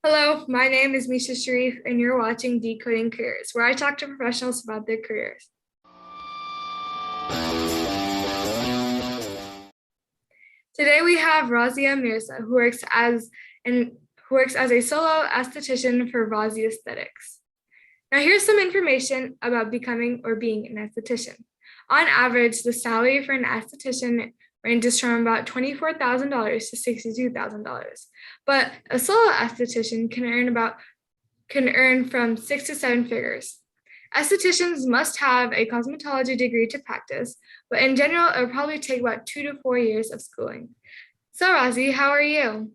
Hello, my name is Misha Sharif, and you're watching Decoding Careers, where I talk to professionals about their careers. Today we have Razia Mirza, who works as a solo esthetician for Razi Aesthetics. Now, here's some information about becoming or being an esthetician. On average, the salary for an esthetician ranges from about $24,000 to $62,000, but a solo esthetician can earn from 6 to 7 figures. Estheticians must have a cosmetology degree to practice, but in general, it will probably take about 2 to 4 years of schooling. So, Razi, how are you?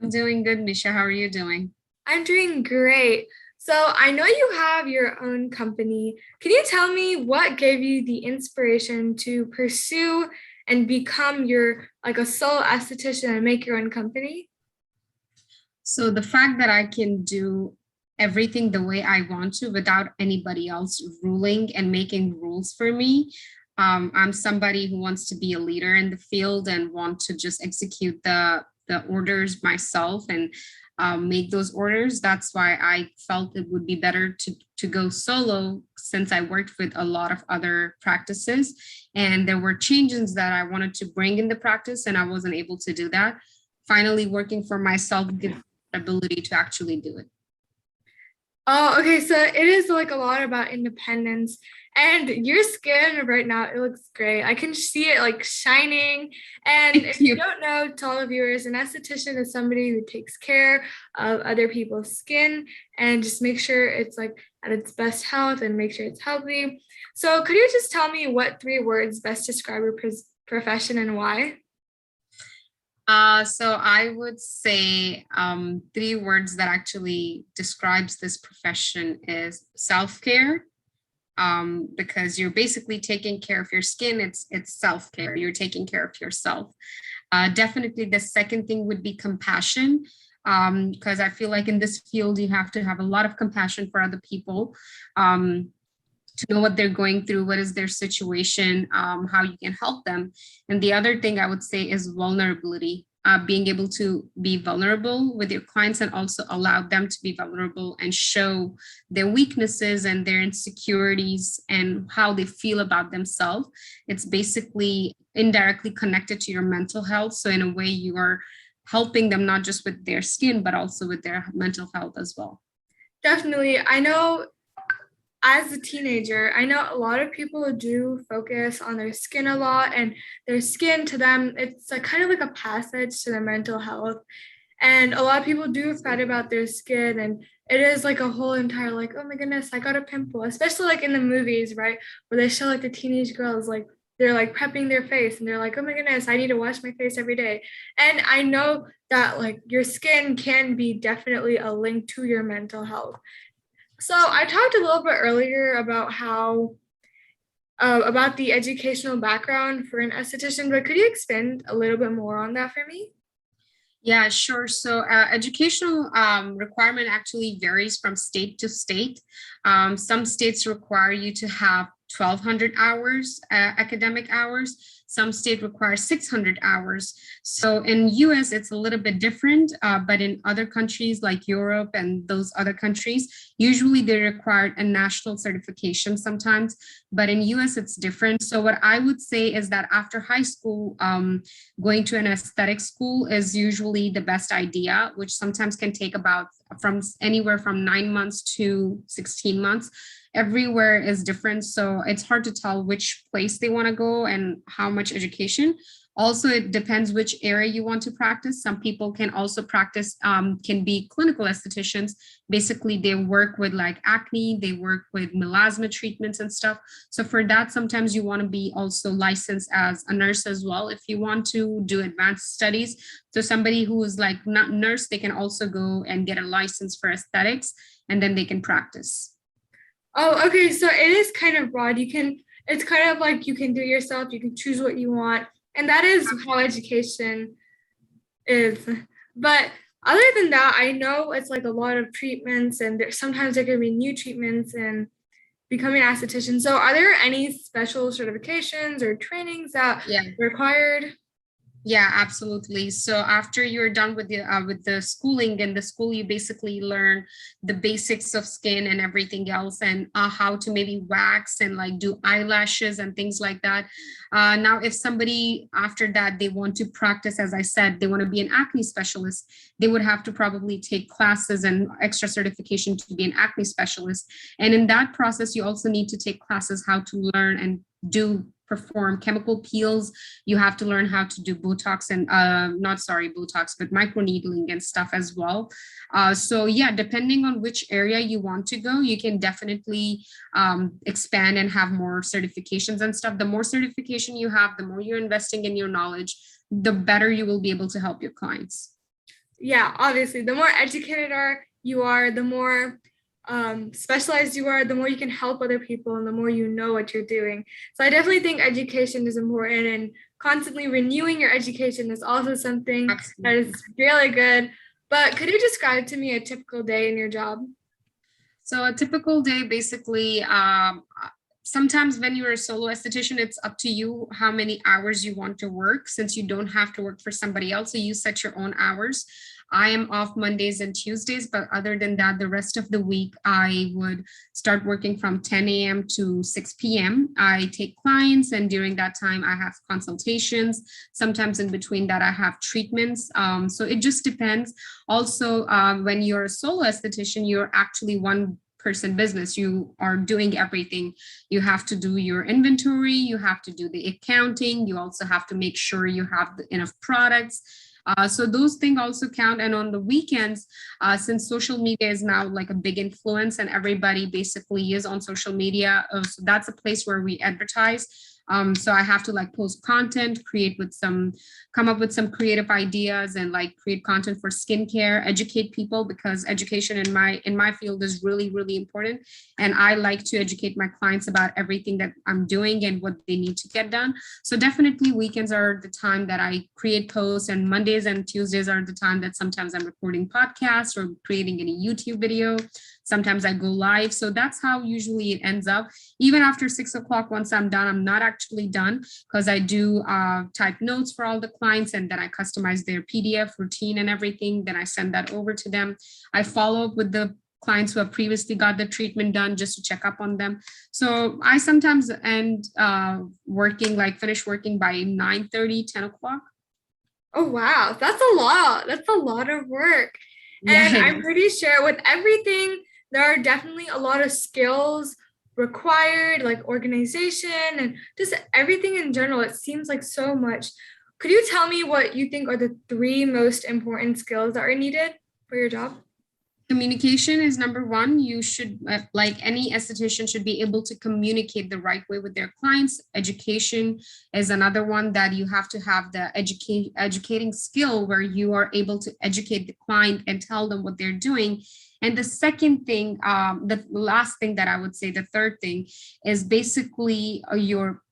I'm doing good, Misha. How are you doing? I'm doing great. So, I know you have your own company. Can you tell me what gave you the inspiration to pursue and become a solo esthetician and make your own company? So the fact that I can do everything the way I want to without anybody else ruling and making rules for me. I'm somebody who wants to be a leader in the field and want to just execute the orders myself and make those orders. That's why I felt it would be better to go solo, since I worked with a lot of other practices and there were changes that I wanted to bring in the practice and I wasn't able to do that. Finally, working for myself gives me the ability to actually do it. Oh, okay. So it is like a lot about independence. And your skin right now, it looks great. I can see it like shining. And Thank if you you. don't know, to all the viewers, an esthetician is somebody who takes care of other people's skin and just make sure it's like at its best health and make sure it's healthy. So could you just tell me what 3 words best describe your profession and why? So I would say 3 words that actually describes this profession is self-care, because you're basically taking care of your skin. It's self-care. You're taking care of yourself. Definitely the second thing would be compassion, because I feel like in this field, you have to have a lot of compassion for other people, to know what they're going through, what is their situation, how you can help them. And the other thing I would say is vulnerability, being able to be vulnerable with your clients and also allow them to be vulnerable and show their weaknesses and their insecurities and how they feel about themselves. It's basically indirectly connected to your mental health. So in a way, you are helping them not just with their skin, but also with their mental health as well. Definitely. I know as a teenager, I know a lot of people do focus on their skin a lot, and their skin to them, it's like kind of like a passage to their mental health. And a lot of people do fret about their skin, and it is like a whole entire like, oh my goodness, I got a pimple, especially like in the movies, right? Where they show like the teenage girls like they're like prepping their face and they're like, oh my goodness, I need to wash my face every day. And I know that like your skin can be definitely a link to your mental health. So I talked a little bit earlier about how about the educational background for an esthetician, but could you expand a little bit more on that for me? Yeah, sure. So educational requirement actually varies from state to state. Some states require you to have 1,200 hours, academic hours. Some state requires 600 hours. So in US, it's a little bit different, but in other countries like Europe and those other countries, usually they require a national certification sometimes, but in US, it's different. So what I would say is that after high school, going to an aesthetic school is usually the best idea, which sometimes can take about from anywhere from 9 months to 16 months. Everywhere is different, so it's hard to tell which place they want to go and how much education. Also, it depends which area you want to practice. Some people can also practice, can be clinical estheticians. Basically, they work with like acne, they work with melasma treatments and stuff. So for that, sometimes you want to be also licensed as a nurse as well if you want to do advanced studies. So somebody who is like not nurse, they can also go and get a license for aesthetics, and then they can practice. Oh, okay. So it is kind of broad. It's kind of like you can do it yourself, you can choose what you want. And that is how education is. But other than that, I know it's like a lot of treatments, and sometimes there can be new treatments and becoming an esthetician. So are there any special certifications or trainings that Yeah. are required? Yeah, absolutely. So after you're done with the schooling, in the school, you basically learn the basics of skin and everything else, and how to maybe wax and like do eyelashes and things like that. Now, if somebody after that they want to practice, as I said, they want to be an acne specialist, they would have to probably take classes and extra certification to be an acne specialist. And in that process, you also need to take classes how to learn and do perform chemical peels. You have to learn how to do Botox and not sorry, Botox, but microneedling and stuff as well. So yeah, depending on which area you want to go, you can definitely expand and have more certifications and stuff. The more certification you have, the more you're investing in your knowledge, the better you will be able to help your clients. Yeah, obviously, the more educated you are, the more specialized you are, the more you can help other people and the more you know what you're doing. So I definitely think education is important, and constantly renewing your education is also something that Absolutely. is really good. But could you describe to me a typical day in your job? So a typical day, basically, sometimes when you're a solo esthetician, it's up to you how many hours you want to work, since you don't have to work for somebody else. So you set your own hours. I am off Mondays and Tuesdays, but other than that, the rest of the week, I would start working from 10 a.m. to 6 p.m. I take clients, and during that time, I have consultations. Sometimes in between that, I have treatments. So it just depends. Also, when you're a solo esthetician, you're actually one person business. You are doing everything. You have to do your inventory, you have to do the accounting, you also have to make sure you have enough products. So those things also count. And on the weekends, since social media is now like a big influence and everybody basically is on social media, so that's a place where we advertise. So I have to like post content, come up with some creative ideas, and like create content for skincare, educate people, because education in my field is really, really important. And I like to educate my clients about everything that I'm doing and what they need to get done. So definitely weekends are the time that I create posts, and Mondays and Tuesdays are the time that sometimes I'm recording podcasts or creating any YouTube video. Sometimes I go live. So that's how usually it ends up. Even after 6 o'clock, once I'm done, I'm not actually done, because I do type notes for all the clients, and then I customize their PDF routine and everything. Then I send that over to them. I follow up with the clients who have previously got the treatment done, just to check up on them. So I sometimes end finish working by 9:30, 10 o'clock. Oh wow, that's a lot. That's a lot of work. Yeah, And it I'm is. pretty sure with everything, there are definitely a lot of skills required, like organization and just everything in general. It seems like so much. Could you tell me what you think are the three most important skills that are needed for your job? Communication is number one. You should, like any esthetician, should be able to communicate the right way with their clients. Education is another one, that you have to have the educating skill where you are able to educate the client and tell them what they're doing. And the second thing, the last thing that I would say, the third thing is basically your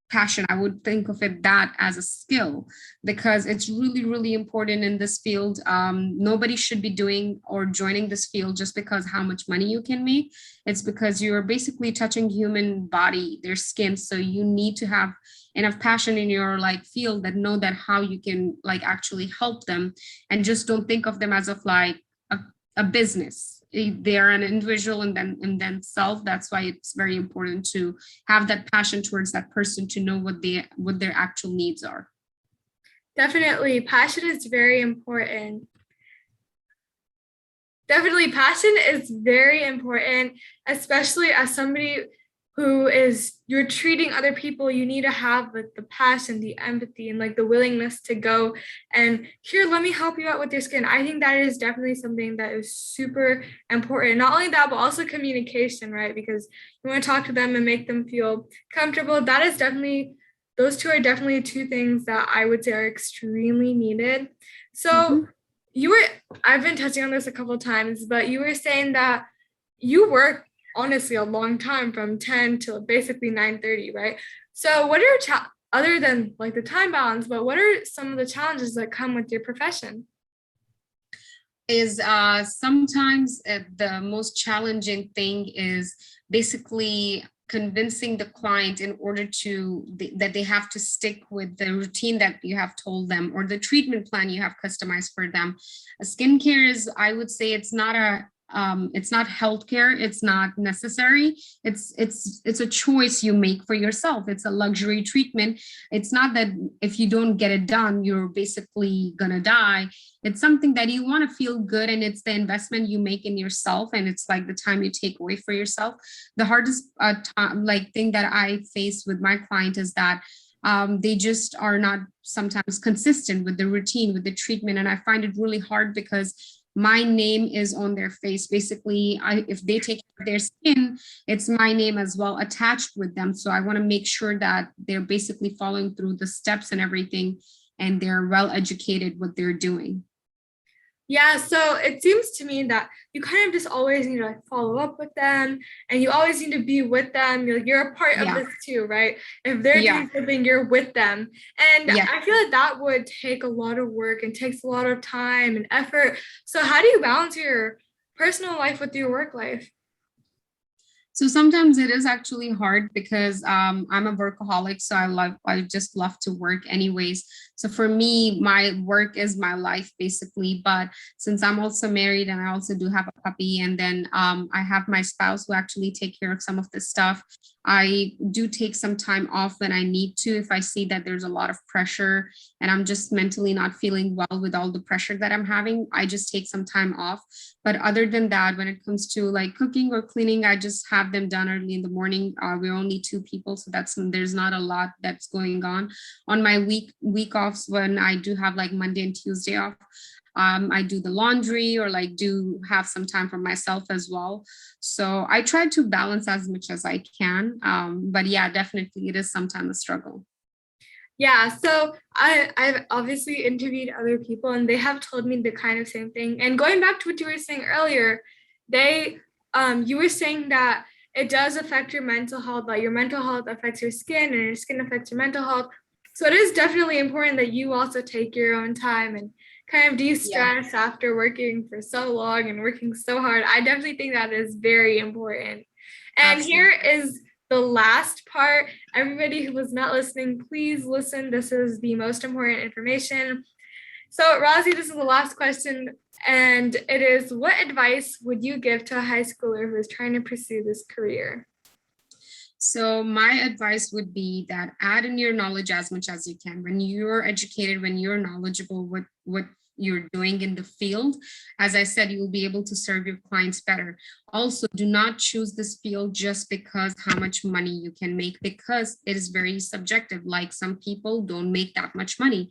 passion. I would think of it that as a skill, because it's really, really important in this field. Nobody should be doing or joining this field just because how much money you can make. It's because you're basically touching human body, their skin. So you need to have enough passion in your like field, that know that how you can like actually help them, and just don't think of them as of like a, a business. They are an individual and then self. That's why it's very important to have that passion towards that person, to know what their actual needs are. Definitely, passion is very important. Definitely, passion is very important, especially as somebody who is you're treating other people. You need to have like the passion, the empathy, and like the willingness to go and here, let me help you out with your skin. I think that is definitely something that is super important. Not only that, but also communication, right? Because you want to talk to them and make them feel comfortable. That is definitely those two are definitely two things that I would say are extremely needed. So Mhm. you were I've been touching on this a couple of times, but you were saying that you work honestly a long time from 10 to basically 9:30, right? So what are other than like the time balance, but what are some of the challenges that come with your profession? Is sometimes the most challenging thing is basically convincing the client in order to that they have to stick with the routine that you have told them or the treatment plan you have customized for them. Skincare is, I would say, it's not healthcare. It's not necessary. It's a choice you make for yourself. It's a luxury treatment. It's not that if you don't get it done, you're basically gonna die. It's something that you want to feel good, and it's the investment you make in yourself, and it's like the time you take away for yourself. The hardest thing that I face with my client is that they just are not sometimes consistent with the routine, with the treatment, and I find it really hard because my name is on their face. Basically, if they take care of their skin, it's my name as well attached with them. So I want to make sure that they're basically following through the steps and everything, and they're well educated what they're doing. Yeah, so it seems to me that you kind of just always need to like follow up with them, and you always need to be with them. You're a part of this too, right? If they're doing something, you're with them. And I feel like that would take a lot of work and takes a lot of time and effort. So how do you balance your personal life with your work life? So sometimes it is actually hard because I'm a workaholic, so I just love to work anyways. So for me, my work is my life basically. But since I'm also married and I also do have a puppy, and then I have my spouse who actually take care of some of this stuff, I do take some time off when I need to if I see that there's a lot of pressure and I'm just mentally not feeling well with all the pressure that I'm having. I just take some time off. But other than that, when it comes to like cooking or cleaning, I just have them done early in the morning. We're only 2 people, so there's not a lot that's going on. On my week offs, when I do have like Monday and Tuesday off, I do the laundry or like do have some time for myself as well. So I try to balance as much as I can. But yeah, definitely it is sometimes a struggle. Yeah, so I've obviously interviewed other people and they have told me the kind of same thing. And going back to what you were saying earlier, you were saying that it does affect your mental health, like your mental health affects your skin and your skin affects your mental health. So it is definitely important that you also take your own time and kind of de-stress after working for so long and working so hard. I definitely think that is very important. And Absolutely. here is the last part. Everybody who was not listening, please listen. This is the most important information. So, Razi, this is the last question, and it is: what advice would you give to a high schooler who is trying to pursue this career? So my advice would be that add in your knowledge as much as you can. When you're educated, when you're knowledgeable what you're doing in the field, as I said, you will be able to serve your clients better. Also, do not choose this field just because how much money you can make, because it is very subjective. Like some people don't make that much money.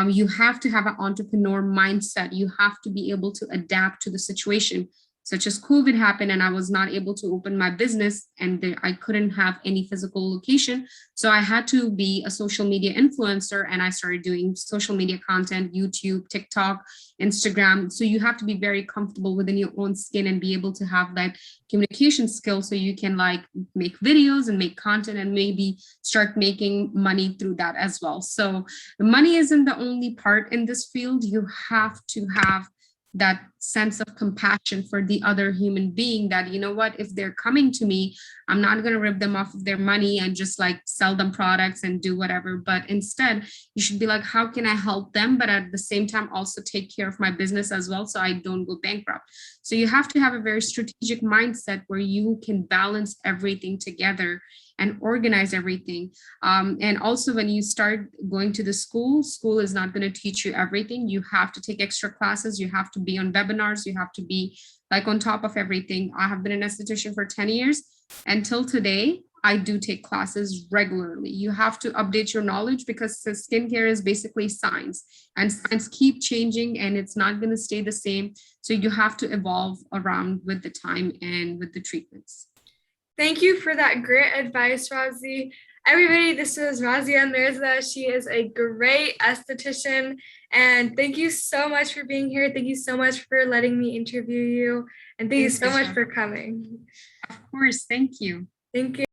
You have to have an entrepreneur mindset. You have to be able to adapt to the situation, such as COVID happened and I was not able to open my business and I couldn't have any physical location. So I had to be a social media influencer and I started doing social media content, YouTube, TikTok, Instagram. So you have to be very comfortable within your own skin and be able to have that communication skill so you can like make videos and make content and maybe start making money through that as well. So the money isn't the only part in this field. You have to have that sense of compassion for the other human being, that, you know what, if they're coming to me, I'm not going to rip them off of their money and just like sell them products and do whatever. But instead, you should be like, how can I help them? But at the same time, also take care of my business as well, so I don't go bankrupt. So you have to have a very strategic mindset where you can balance everything together and organize everything. And also when you start going to the school is not going to teach you everything. You have to take extra classes. You have to be on webinars. You have to be like on top of everything. I have been an esthetician for 10 years. Until today, I do take classes regularly. You have to update your knowledge because the skincare is basically science, and science keep changing and it's not going to stay the same. So you have to evolve around with the time and with the treatments. Thank you for that great advice, Razi. Everybody, this is Razia Mirza. She is a great esthetician. And thank you so much for being here. Thank you so much for letting me interview you. And thank you so much for coming. Of course. Thank you. Thank you.